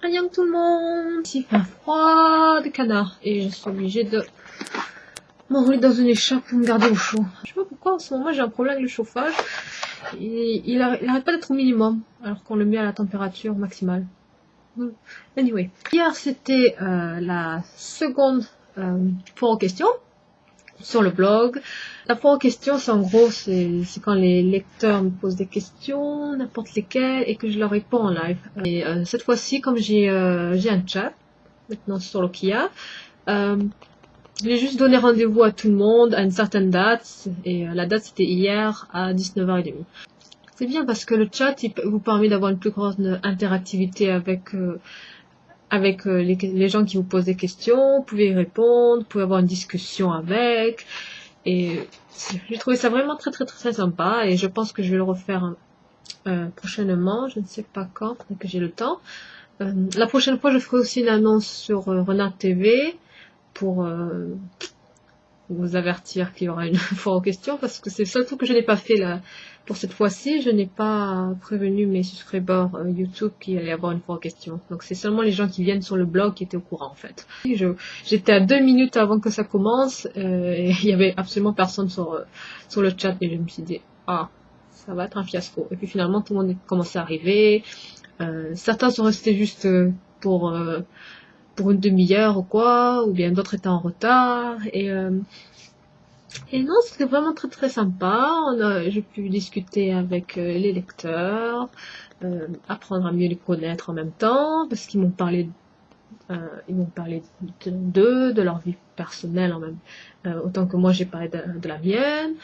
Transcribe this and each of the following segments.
Annyeong tout le monde. Ici il fait un froid de canard et je suis obligée de m'enrouler dans une écharpe pour me garder au chaud. Je sais pas pourquoi en ce moment j'ai un problème avec le chauffage. Il arrête pas d'être au minimum alors qu'on le met à la température maximale. Anyway, hier c'était la seconde foire aux questions sur le blog. La foire aux questions, c'est en gros, c'est quand les lecteurs me posent des questions, n'importe lesquelles, et que je leur réponds en live. Et cette fois-ci, comme j'ai un chat maintenant sur Lokia, j'ai juste donné rendez-vous à tout le monde à une certaine date, et la date c'était hier à 19h30. C'est bien parce que le chat il vous permet d'avoir une plus grande interactivité avec les gens qui vous posent des questions, vous pouvez y répondre, vous pouvez avoir une discussion avec, et j'ai trouvé ça vraiment très sympa, et je pense que je vais le refaire prochainement, je ne sais pas quand, dès que j'ai le temps. La prochaine fois, je ferai aussi une annonce sur Renard TV pour vous avertir qu'il y aura une foire aux questions, parce que c'est le seul truc que je n'ai pas fait là pour cette fois-ci. Je n'ai pas prévenu mes subscribers YouTube qu'il allait y avoir une foire aux questions. Donc c'est seulement les gens qui viennent sur le blog qui étaient au courant en fait. J'étais à 2 minutes avant que ça commence et il y avait absolument personne sur le chat et je me suis dit ah ça va être un fiasco. Et puis finalement tout le monde est commencé à arriver. Certains sont restés juste pour une demi-heure ou quoi, ou bien d'autres étaient en retard, et non, c'était vraiment très sympa. J'ai pu discuter avec les lecteurs, apprendre à mieux les connaître en même temps, parce qu'ils m'ont parlé d'eux, de leur vie personnelle autant que moi j'ai parlé de la mienne.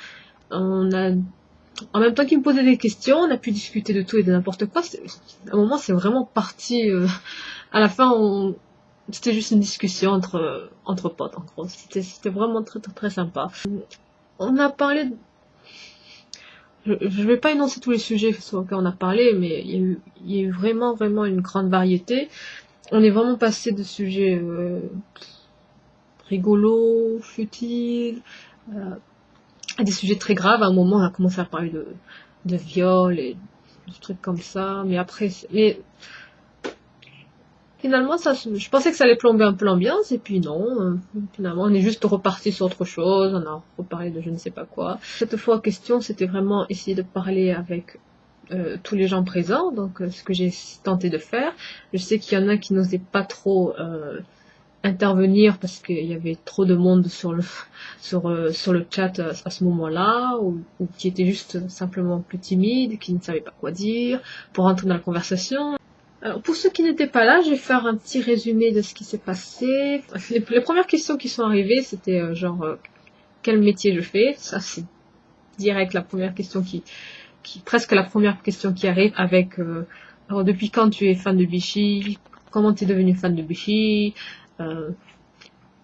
En même temps qu'ils me posaient des questions, on a pu discuter de tout et de n'importe quoi. À un moment, c'est vraiment parti. À la fin, c'était juste une discussion entre potes, en gros. C'était vraiment très sympa. On a parlé... Je vais pas énoncer tous les sujets sur lesquels on a parlé, mais il y a eu vraiment une grande variété. On est vraiment passé de sujets rigolos, futiles, à des sujets très graves. À un moment, on a commencé à parler de viol et de trucs comme ça. Mais après... Finalement, je pensais que ça allait plomber un peu l'ambiance, et puis non. Finalement, on est juste reparti sur autre chose, on a reparlé de je ne sais pas quoi. Cette fois, question, c'était vraiment essayer de parler avec tous les gens présents, donc ce que j'ai tenté de faire. Je sais qu'il y en a qui n'osaient pas trop intervenir parce qu'il y avait trop de monde sur le chat à ce moment-là, ou qui étaient juste simplement plus timides, qui ne savaient pas quoi dire pour entrer dans la conversation. Alors, pour ceux qui n'étaient pas là, je vais faire un petit résumé de ce qui s'est passé. Les premières questions qui sont arrivées, c'était quel métier je fais. Ça, c'est direct la première question presque la première question qui arrive avec alors depuis quand tu es fan de Bichi, comment tu es devenu fan de Bichi,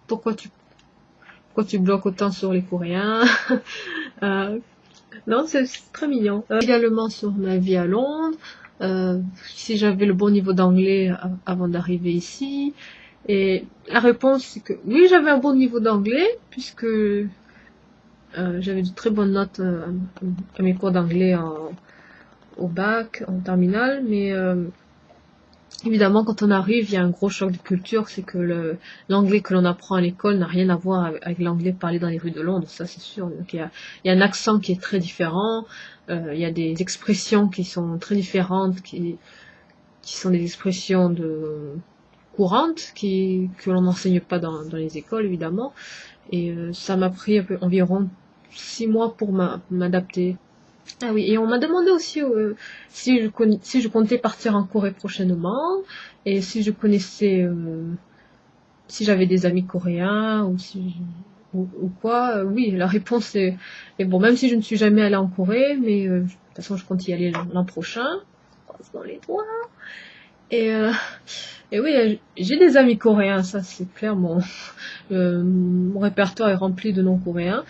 pourquoi tu bloques autant sur les Coréens. Non, c'est très mignon. Également sur ma vie à Londres. Si j'avais le bon niveau d'anglais avant d'arriver ici. Et la réponse c'est que oui, j'avais un bon niveau d'anglais puisque j'avais de très bonnes notes à mes cours d'anglais au bac, en terminale, mais évidemment quand on arrive il y a un gros choc de culture, c'est que l'anglais que l'on apprend à l'école n'a rien à voir avec l'anglais parlé dans les rues de Londres, ça c'est sûr. Donc il y a un accent qui est très différent. Il y a des expressions qui sont très différentes, qui sont des expressions courantes, que l'on n'enseigne pas dans les écoles, évidemment. Et ça m'a pris environ 6 mois pour m'adapter. Ah oui, et on m'a demandé aussi si je comptais partir en Corée prochainement, et si je connaissais, si j'avais des amis coréens, ou quoi. Oui, la réponse est bon, même si je ne suis jamais allée en Corée, mais de toute façon je compte y aller l'an prochain, croise dans les doigts. Et oui, j'ai des amis coréens, ça c'est clair, mon répertoire est rempli de noms coréens.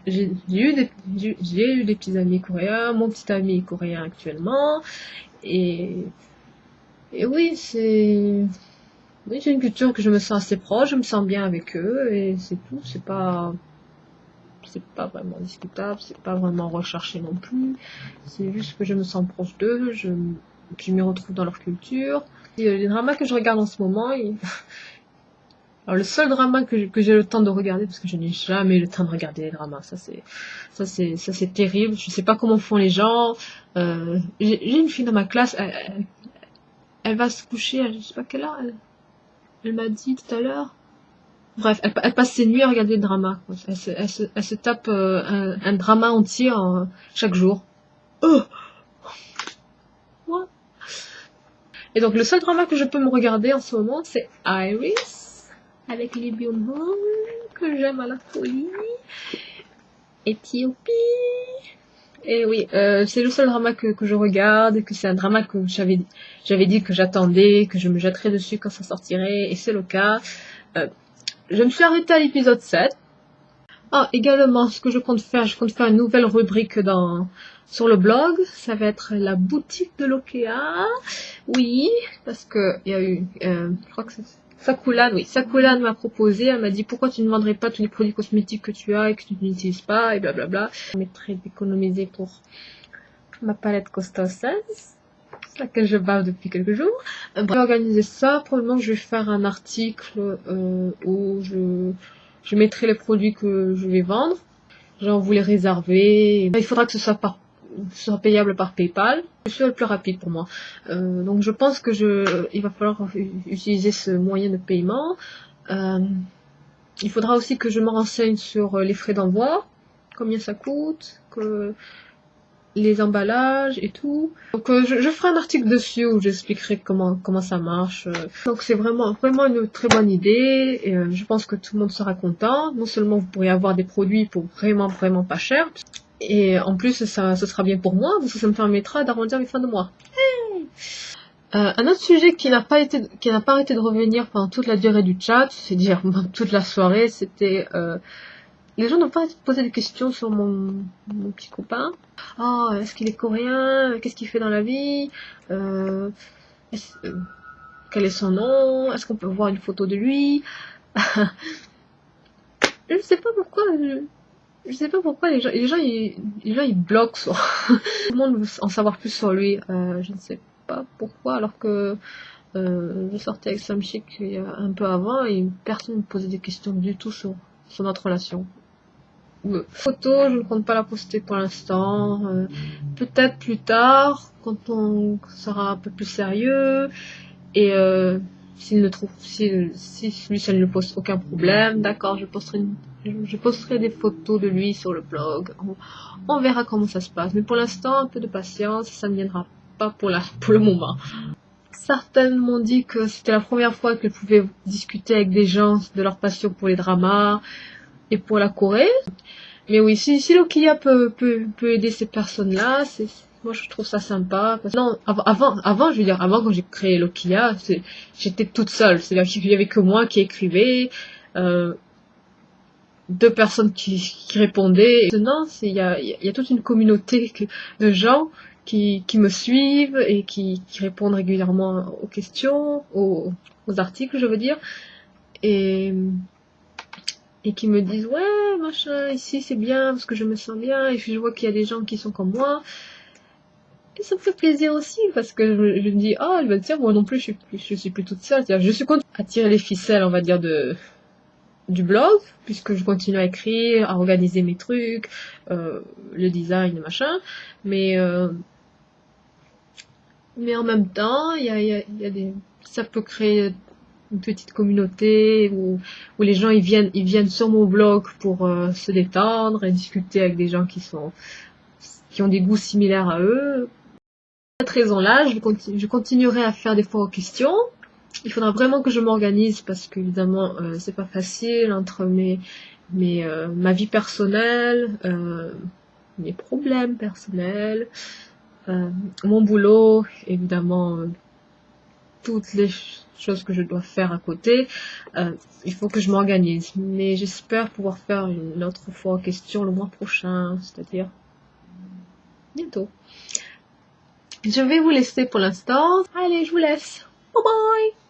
J'ai eu des petits amis coréens, mon petit ami est coréen actuellement, et oui, j'ai une culture que je me sens assez proche, je me sens bien avec eux, et c'est tout. C'est pas vraiment discutable, c'est pas vraiment recherché non plus, c'est juste que je me sens proche d'eux, je m'y retrouve dans leur culture. Et les dramas que je regarde en ce moment, alors le seul drama que j'ai le temps de regarder, parce que je n'ai jamais le temps de regarder les dramas, ça c'est terrible. Je sais pas comment font les gens. J'ai une fille dans ma classe, elle va se coucher, je sais pas quelle heure, elle m'a dit tout à l'heure. Bref, elle passe ses nuits à regarder des dramas, quoi. Elle se tape un drama entier chaque jour. Oh, ouais. Et donc le seul drama que je peux me regarder en ce moment, c'est Iris, avec Lee Byung-hun, que j'aime à la folie. Éthiopie. Et oui, c'est le seul drama que je regarde, que c'est un drama que j'avais dit que j'attendais, que je me jetterais dessus quand ça sortirait, et c'est le cas. Je me suis arrêtée à l'épisode 7. Ah, également, ce que je compte faire une nouvelle rubrique sur le blog. Ça va être la boutique de l'Okea. Oui, parce que il y a eu, je crois que c'est Sakulan, oui, Sakulan m'a proposé, elle m'a dit pourquoi tu ne vendrais pas tous les produits cosmétiques que tu as et que tu n'utilises pas, et blablabla. Je permettrai d'économiser pour ma palette Costa 16, laquelle je bave depuis quelques jours. Je vais organiser ça. Probablement je vais faire un article où je mettrai les produits que je vais vendre. Genre vous les réserver. Il faudra que ce soit payable par PayPal. C'est le plus rapide pour moi. Donc je pense que il va falloir utiliser ce moyen de paiement. Il faudra aussi que je me renseigne sur les frais d'envoi, combien ça coûte, les emballages et tout. Donc je ferai un article dessus où j'expliquerai comment ça marche. Donc c'est vraiment une très bonne idée et je pense que tout le monde sera content. Non seulement vous pourrez avoir des produits pour vraiment pas cher, et en plus ce sera bien pour moi parce que ça me permettra d'arrondir mes fins de mois. Hey, un autre sujet qui n'a pas arrêté de revenir pendant toute la durée du chat, c'est-à-dire toute la soirée, c'était les gens n'ont pas posé de questions sur mon petit copain. Oh, est-ce qu'il est coréen? Qu'est-ce qu'il fait dans la vie? Quel est son nom? Est-ce qu'on peut voir une photo de lui? Je sais pas pourquoi. Je sais pas pourquoi les gens ils bloquent sur. Tout le monde veut en savoir plus sur lui. Je ne sais pas pourquoi, alors que je sortais avec Sam Chic un peu avant et personne ne me posait des questions du tout sur notre relation. Photo, je ne compte pas la poster pour l'instant. Peut-être plus tard, quand on sera un peu plus sérieux. Et si lui ça ne lui pose aucun problème, d'accord, je posterai des photos de lui sur le blog. On verra comment ça se passe. Mais pour l'instant, un peu de patience, ça ne viendra pas pour le moment. Certains m'ont dit que c'était la première fois qu'elles pouvaient discuter avec des gens de leur passion pour les dramas et pour la Corée. Mais oui, si l'Okea peut aider ces personnes-là, moi je trouve ça sympa. Parce que non, avant, je veux dire, avant quand j'ai créé l'Okea, j'étais toute seule. C'est-à-dire qu'il y avait que moi qui écrivais, 2 personnes qui répondaient. Maintenant, il y a toute une communauté de gens qui me suivent et qui répondent régulièrement aux questions, aux articles, je veux dire. Et qui me disent ouais machin, ici c'est bien parce que je me sens bien, et puis je vois qu'il y a des gens qui sont comme moi, et ça me fait plaisir aussi parce que je me dis oh je vais dire moi non plus je suis plus toute seule, c'est-à-dire je suis contente à tirer les ficelles on va dire du blog, puisque je continue à écrire, à organiser mes trucs, le design machin, mais en même temps il y a ça peut créer une petite communauté où les gens ils viennent sur mon blog pour se détendre et discuter avec des gens qui ont des goûts similaires à eux. Pour cette raison-là, je continuerai à faire des fois aux questions. Il faudra vraiment que je m'organise parce qu'évidemment c'est pas facile entre ma vie personnelle, mes problèmes personnels, mon boulot, évidemment toutes les choses que je dois faire à côté. Il faut que je m'organise, mais j'espère pouvoir faire une autre fois en question le mois prochain, c'est-à-dire bientôt. Je vais vous laisser pour l'instant. Allez, je vous laisse. Bye bye.